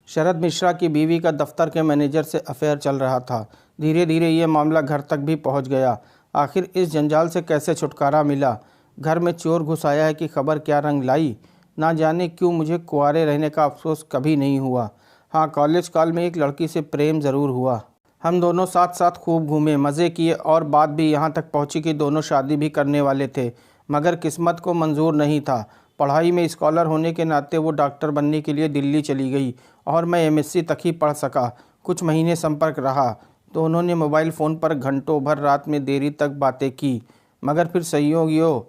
शरद मिश्रा की बीवी का दफ्तर के मैनेजर से अफेयर चल रहा था। धीरे धीरे ये मामला घर तक भी पहुंच गया। आखिर इस जंजाल से कैसे छुटकारा मिला? घर में चोर घुस आया है कि खबर क्या रंग लाई? ना जाने क्यों मुझे कुंवारे रहने का अफसोस कभी नहीं हुआ। हाँ, कॉलेज काल में एक लड़की से प्रेम ज़रूर हुआ। हम दोनों साथ साथ खूब घूमे, मज़े किए और बात भी यहाँ तक पहुँची कि दोनों शादी भी करने वाले थे। मगर किस्मत को मंजूर नहीं था। पढ़ाई में स्कॉलर होने के नाते वो डॉक्टर बनने के लिए दिल्ली चली गई और मैं एमएससी तक ही पढ़ सका। कुछ महीने संपर्क रहा। दोनों ने मोबाइल फ़ोन पर घंटों भर रात में देरी तक बातें की, मगर फिर संयोग यूँ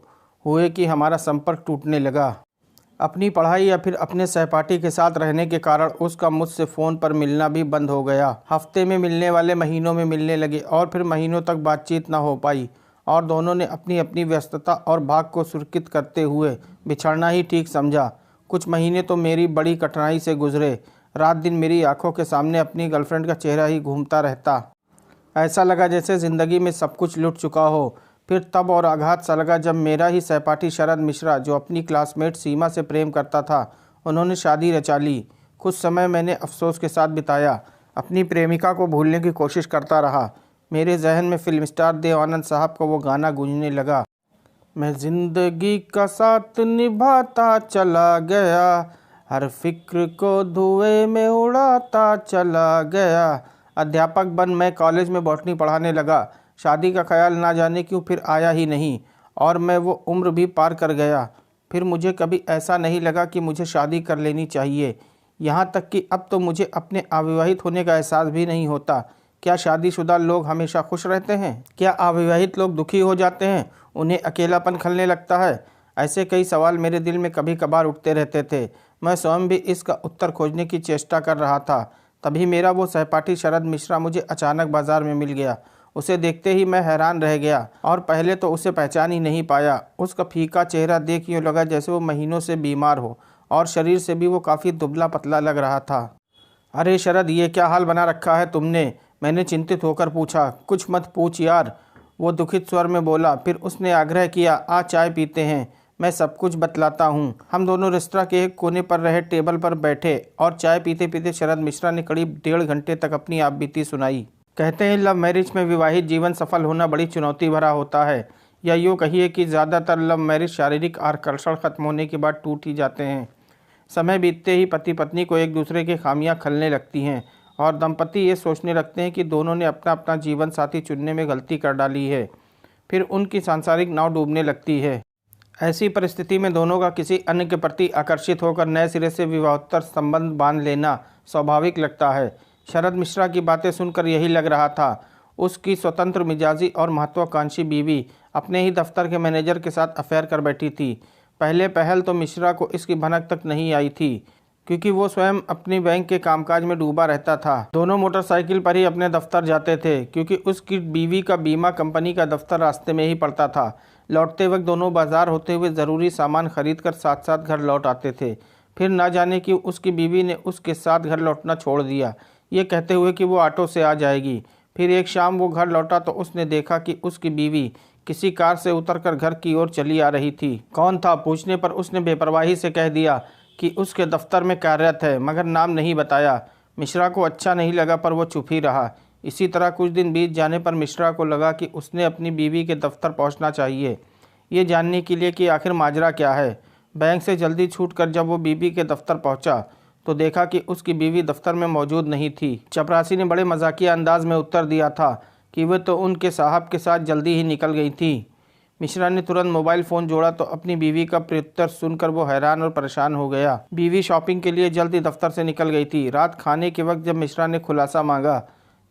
हुए कि हमारा संपर्क टूटने लगा। अपनी पढ़ाई या फिर अपने सहपाठी के साथ रहने के कारण उसका मुझसे फ़ोन पर मिलना भी बंद हो गया। हफ्ते में मिलने वाले महीनों में मिलने लगे और फिर महीनों तक बातचीत न हो पाई और दोनों ने अपनी अपनी व्यस्तता और भाग को सुरक्षित करते हुए बिछड़ना ही ठीक समझा। कुछ महीने तो मेरी बड़ी कठिनाई से गुजरे। रात दिन मेरी आंखों के सामने अपनी गर्लफ्रेंड का चेहरा ही घूमता रहता। ऐसा लगा जैसे ज़िंदगी में सब कुछ लुट चुका हो। फिर तब और आघात सा लगा जब मेरा ही सहपाठी शरद मिश्रा, जो अपनी क्लासमेट सीमा से प्रेम करता था, उन्होंने शादी रचा ली। कुछ समय मैंने अफसोस के साथ बिताया। अपनी प्रेमिका को भूलने की कोशिश करता रहा। मेरे जहन में फिल्म स्टार देव आनंद साहब का वो गाना गूंजने लगा, मैं जिंदगी का साथ निभाता चला गया, हर फिक्र को धुएं में उड़ाता चला गया। अध्यापक बन मैं कॉलेज में बॉटनी पढ़ाने लगा। शादी का ख्याल ना जाने क्यों फिर आया ही नहीं और मैं वो उम्र भी पार कर गया। फिर मुझे कभी ऐसा नहीं लगा कि मुझे शादी कर लेनी चाहिए। यहाँ तक कि अब तो मुझे अपने अविवाहित होने का एहसास भी नहीं होता। क्या शादीशुदा लोग हमेशा खुश रहते हैं? क्या अविवाहित लोग दुखी हो जाते हैं? उन्हें अकेलापन खलने लगता है? ऐसे कई सवाल मेरे दिल में कभी कभार उठते रहते थे। मैं स्वयं भी इसका उत्तर खोजने की चेष्टा कर रहा था। तभी मेरा वो सहपाठी शरद मिश्रा मुझे अचानक बाजार में मिल गया। उसे देखते ही मैं हैरान रह गया और पहले तो उसे पहचान ही नहीं पाया। उसका फीका चेहरा देख यूँ लगा जैसे वो महीनों से बीमार हो और शरीर से भी वो काफ़ी दुबला पतला लग रहा था। अरे शरद, ये क्या हाल बना रखा है तुमने? मैंने चिंतित होकर पूछा। कुछ मत पूछ यार, वो दुखित स्वर में बोला। फिर उसने आग्रह किया, आ चाय पीते हैं, मैं सब कुछ बतलाता हूँ। हम दोनों रेस्तरां के एक कोने पर रहे टेबल पर बैठे और चाय पीते पीते शरद मिश्रा ने करीब 1.5 घंटे तक अपनी आपबीती सुनाई। कहते हैं लव मैरिज में विवाहित जीवन सफल होना बड़ी चुनौती भरा होता है, या यूँ कहिए कि ज़्यादातर लव मैरिज शारीरिक आकर्षण खत्म होने के बाद टूट ही जाते हैं। समय बीतते ही पति पत्नी को एक दूसरे की खामियां खलने लगती हैं और दंपति ये सोचने लगते हैं कि दोनों ने अपना अपना जीवन साथी चुनने में गलती कर डाली है। फिर उनकी सांसारिक नाव डूबने लगती है। ऐसी परिस्थिति में दोनों का किसी अन्य के प्रति आकर्षित होकर नए सिरे से विवाहोत्तर संबंध बांध लेना स्वाभाविक लगता है। शरद मिश्रा की बातें सुनकर यही लग रहा था। उसकी स्वतंत्र मिजाजी और महत्वाकांक्षी बीवी अपने ही दफ्तर के मैनेजर के साथ अफेयर कर बैठी थी। पहले पहल तो मिश्रा को इसकी भनक तक नहीं आई थी, क्योंकि वो स्वयं अपनी बैंक के कामकाज में डूबा रहता था। दोनों मोटरसाइकिल पर ही अपने दफ्तर जाते थे, क्योंकि उसकी बीवी का बीमा कंपनी का दफ्तर रास्ते में ही पड़ता था। लौटते वक्त दोनों बाजार होते हुए ज़रूरी सामान खरीद कर साथ साथ घर लौट आते थे। फिर ना जाने क्यों उसकी बीवी ने उसके साथ घर लौटना छोड़ दिया, ये कहते हुए कि वो ऑटो से आ जाएगी। फिर एक शाम वो घर लौटा तो उसने देखा कि उसकी बीवी किसी कार से उतरकर घर की ओर चली आ रही थी। कौन था पूछने पर उसने बेपरवाही से कह दिया कि उसके दफ्तर में कार्यरत है, मगर नाम नहीं बताया। मिश्रा को अच्छा नहीं लगा पर वो चुप ही रहा। इसी तरह कुछ दिन बीत जाने पर मिश्रा को लगा कि उसने अपनी बीवी के दफ्तर पहुंचना चाहिए, ये जानने के लिए कि आखिर माजरा क्या है। बैंक से जल्दी छूटकर जब वो बीवी के दफ्तर पहुंचा तो देखा कि उसकी बीवी दफ्तर में मौजूद नहीं थी। चपरासी ने बड़े मजाकिया अंदाज में उत्तर दिया था कि वह तो उनके साहब के साथ जल्दी ही निकल गई थी। मिश्रा ने तुरंत मोबाइल फ़ोन जोड़ा तो अपनी बीवी का प्रत्युत्तर सुनकर वो हैरान और परेशान हो गया। बीवी शॉपिंग के लिए जल्दी दफ्तर से निकल गई थी। रात खाने के वक्त जब मिश्रा ने खुलासा मांगा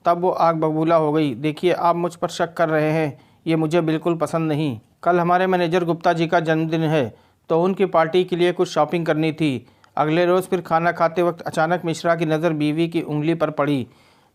तब वो आग बबूला हो गई। देखिए, आप मुझ पर शक कर रहे हैं, ये मुझे बिल्कुल पसंद नहीं। कल हमारे मैनेजर गुप्ता जी का जन्मदिन है तो उनकी पार्टी के लिए कुछ शॉपिंग करनी थी। अगले रोज़ फिर खाना खाते वक्त अचानक मिश्रा की नज़र बीवी की उंगली पर पड़ी,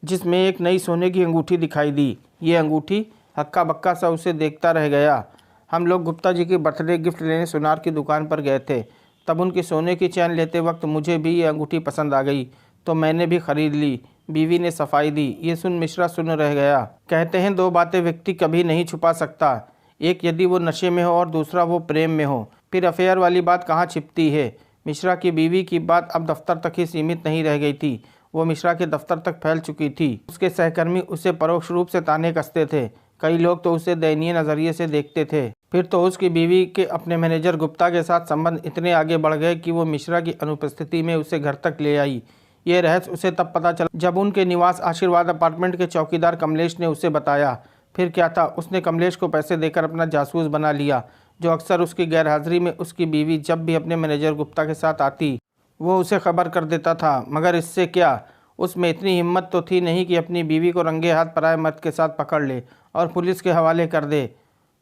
जिसमें एक नई सोने की अंगूठी दिखाई दी। ये अंगूठी हक्का बक्का सा उसे देखता रह गया। हम लोग गुप्ता जी की बर्थडे गिफ्ट लेने सुनार की दुकान पर गए थे। तब उनकी सोने की चैन लेते वक्त मुझे भी ये अंगूठी पसंद आ गई तो मैंने भी खरीद ली, बीवी ने सफाई दी। ये सुन मिश्रा सुन रह गया। कहते हैं दो बातें व्यक्ति कभी नहीं छुपा सकता, एक यदि वो नशे में हो और दूसरा वो प्रेम में हो। फिर अफेयर वाली बात कहाँ छिपती है। मिश्रा की बीवी की बात अब दफ्तर तक ही सीमित नहीं रह गई थी, वो मिश्रा के दफ्तर तक फैल चुकी थी। उसके सहकर्मी उसे परोक्ष रूप से ताने कसते थे। कई लोग तो उसे दयनीय नज़रिए से देखते थे। फिर तो उसकी बीवी के अपने मैनेजर गुप्ता के साथ संबंध इतने आगे बढ़ गए कि वो मिश्रा की अनुपस्थिति में उसे घर तक ले आई। ये रहस्य उसे तब पता चला जब उनके निवास आशीर्वाद अपार्टमेंट के चौकीदार कमलेश ने उसे बताया। फिर क्या था, उसने कमलेश को पैसे देकर अपना जासूस बना लिया, जो अक्सर उसकी गैरहाजिरी में उसकी बीवी जब भी अपने मैनेजर गुप्ता के साथ आती वो उसे खबर कर देता था। मगर इससे क्या, उसमें इतनी हिम्मत तो थी नहीं कि अपनी बीवी को रंगे हाथ पराए मर्द के साथ पकड़ ले और पुलिस के हवाले कर दे।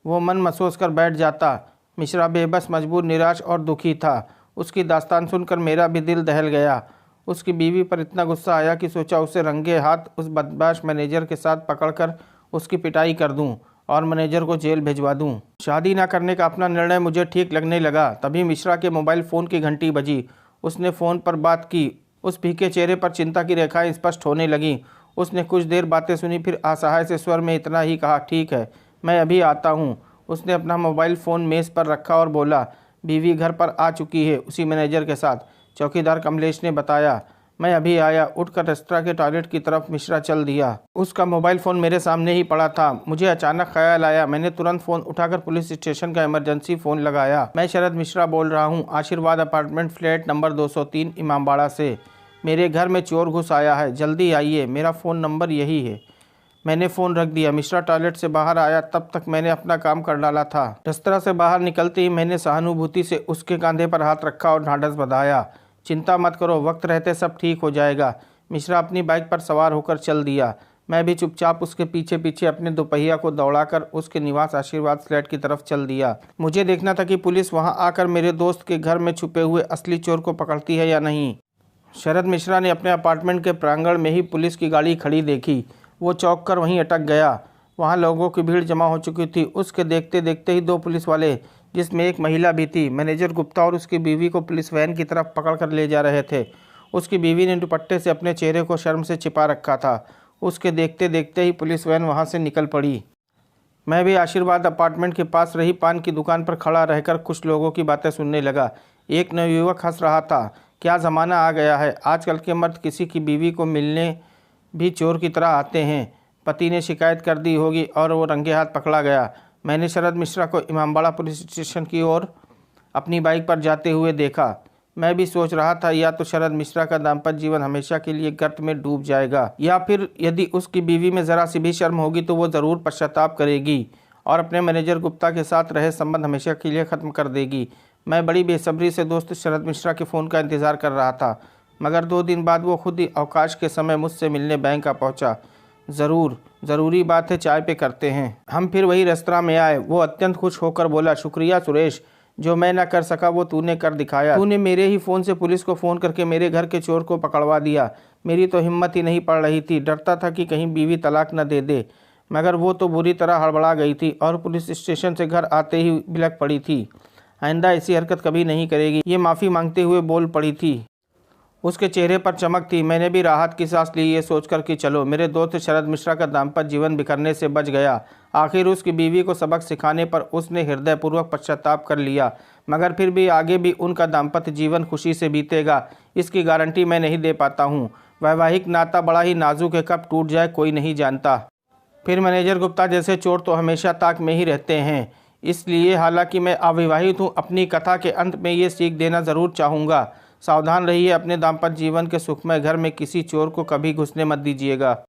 वो मन महसूस कर बैठ जाता। मिश्रा बेबस, मजबूर, निराश और दुखी था। उसकी दास्तान सुनकर मेरा भी दिल दहल गया। उसकी बीवी पर इतना गुस्सा आया कि सोचा उसे रंगे हाथ उस बदमाश मैनेजर के साथ पकड़कर उसकी पिटाई कर दूं और मैनेजर को जेल भिजवा दूं। शादी ना करने का अपना निर्णय मुझे ठीक लगने लगा। तभी मिश्रा के मोबाइल फ़ोन की घंटी बजी। उसने फ़ोन पर बात की। उस फीके चेहरे पर चिंता की रेखाएं स्पष्ट होने लगीं। उसने कुछ देर बातें सुनी, फिर असहाय से स्वर में इतना ही कहा, ठीक है, मैं अभी आता हूँ। उसने अपना मोबाइल फ़ोन मेज़ पर रखा और बोला, बीवी घर पर आ चुकी है, उसी मैनेजर के साथ। चौकीदार कमलेश ने बताया। मैं अभी आया। उठकर रेस्तरां के टॉयलेट की तरफ मिश्रा चल दिया। उसका मोबाइल फ़ोन मेरे सामने ही पड़ा था। मुझे अचानक ख्याल आया। मैंने तुरंत फ़ोन उठाकर पुलिस स्टेशन का इमरजेंसी फ़ोन लगाया। मैं शरद मिश्रा बोल रहा हूँ, आशीर्वाद अपार्टमेंट फ्लैट नंबर 203 इमामबाड़ा से। मेरे घर में चोर घुस आया है, जल्दी आइए, मेरा फ़ोन नंबर यही है। मैंने फ़ोन रख दिया। मिश्रा टॉयलेट से बाहर आया, तब तक मैंने अपना काम कर डाला था। रेस्तरां से बाहर निकलते ही मैंने सहानुभूति से उसके कंधे पर हाथ रखा और ढांढस बंधाया। चिंता मत करो, वक्त रहते सब ठीक हो जाएगा। मिश्रा अपनी बाइक पर सवार होकर चल दिया। मैं भी चुपचाप उसके पीछे पीछे अपने दोपहिया को दौड़ाकर उसके निवास आशीर्वाद फ्लैट की तरफ चल दिया। मुझे देखना था कि पुलिस वहां आकर मेरे दोस्त के घर में छुपे हुए असली चोर को पकड़ती है या नहीं। शरद मिश्रा ने अपने अपार्टमेंट के प्रांगण में ही पुलिस की गाड़ी खड़ी देखी। वो चौंक कर वहीं अटक गया। वहाँ लोगों की भीड़ जमा हो चुकी थी। उसके देखते देखते ही दो पुलिस वाले, जिसमें एक महिला भी थी, मैनेजर गुप्ता और उसकी बीवी को पुलिस वैन की तरफ पकड़ कर ले जा रहे थे। उसकी बीवी ने दुपट्टे से अपने चेहरे को शर्म से छिपा रखा था। उसके देखते देखते ही पुलिस वैन वहाँ से निकल पड़ी। मैं भी आशीर्वाद अपार्टमेंट के पास रही पान की दुकान पर खड़ा रहकर कुछ लोगों की बातें सुनने लगा। एक नवयुवक हंस रहा था। क्या ज़माना आ गया है, आजकल के मर्द किसी की बीवी को मिलने भी चोर की तरह आते हैं। पति ने शिकायत कर दी होगी और वो रंगे हाथ पकड़ा गया। मैंने शरद मिश्रा को इमामबाड़ा पुलिस स्टेशन की ओर अपनी बाइक पर जाते हुए देखा। मैं भी सोच रहा था, या तो शरद मिश्रा का दाम्पत्य जीवन हमेशा के लिए गर्त में डूब जाएगा, या फिर यदि उसकी बीवी में ज़रा सी भी शर्म होगी तो वो ज़रूर पश्चाताप करेगी और अपने मैनेजर गुप्ता के साथ रहे संबंध हमेशा के लिए ख़त्म कर देगी। मैं बड़ी बेसब्री से दोस्त शरद मिश्रा के फ़ोन का इंतज़ार कर रहा था, मगर 2 दिन बाद वो खुद ही अवकाश के समय मुझसे मिलने बैंक आ पहुंचा। ज़रूरी बात है, चाय पे करते हैं। हम फिर वही रेस्तरां में आए। वो अत्यंत खुश होकर बोला, शुक्रिया सुरेश, जो मैं ना कर सका वो तूने कर दिखाया। तूने मेरे ही फ़ोन से पुलिस को फ़ोन करके मेरे घर के चोर को पकड़वा दिया। मेरी तो हिम्मत ही नहीं पड़ रही थी, डरता था कि कहीं बीवी तलाक न दे दे, मगर वो तो बुरी तरह हड़बड़ा गई थी और पुलिस स्टेशन से घर आते ही बिलख पड़ी थी। आइंदा ऐसी हरकत कभी नहीं करेगी, ये माफ़ी मांगते हुए बोल पड़ी थी। उसके चेहरे पर चमक थी। मैंने भी राहत की सांस ली, ये सोचकर कि चलो, मेरे दोस्त शरद मिश्रा का दाम्पत्य जीवन बिखरने से बच गया। आखिर उसकी बीवी को सबक सिखाने पर उसने हृदयपूर्वक पश्चाताप कर लिया, मगर फिर भी आगे भी उनका दाम्पत्य जीवन खुशी से बीतेगा, इसकी गारंटी मैं नहीं दे पाता हूँ। वैवाहिक नाता बड़ा ही नाजुक है, कब टूट जाए कोई नहीं जानता। फिर मैनेजर गुप्ता जैसे चोर तो हमेशा ताक में ही रहते हैं। इसलिए हालांकि मैं अविवाहित हूँ, अपनी कथा के अंत में ये सीख देना ज़रूर चाहूँगा, सावधान रहिए, अपने दाम्पत्य जीवन के सुखमय घर में किसी चोर को कभी घुसने मत दीजिएगा।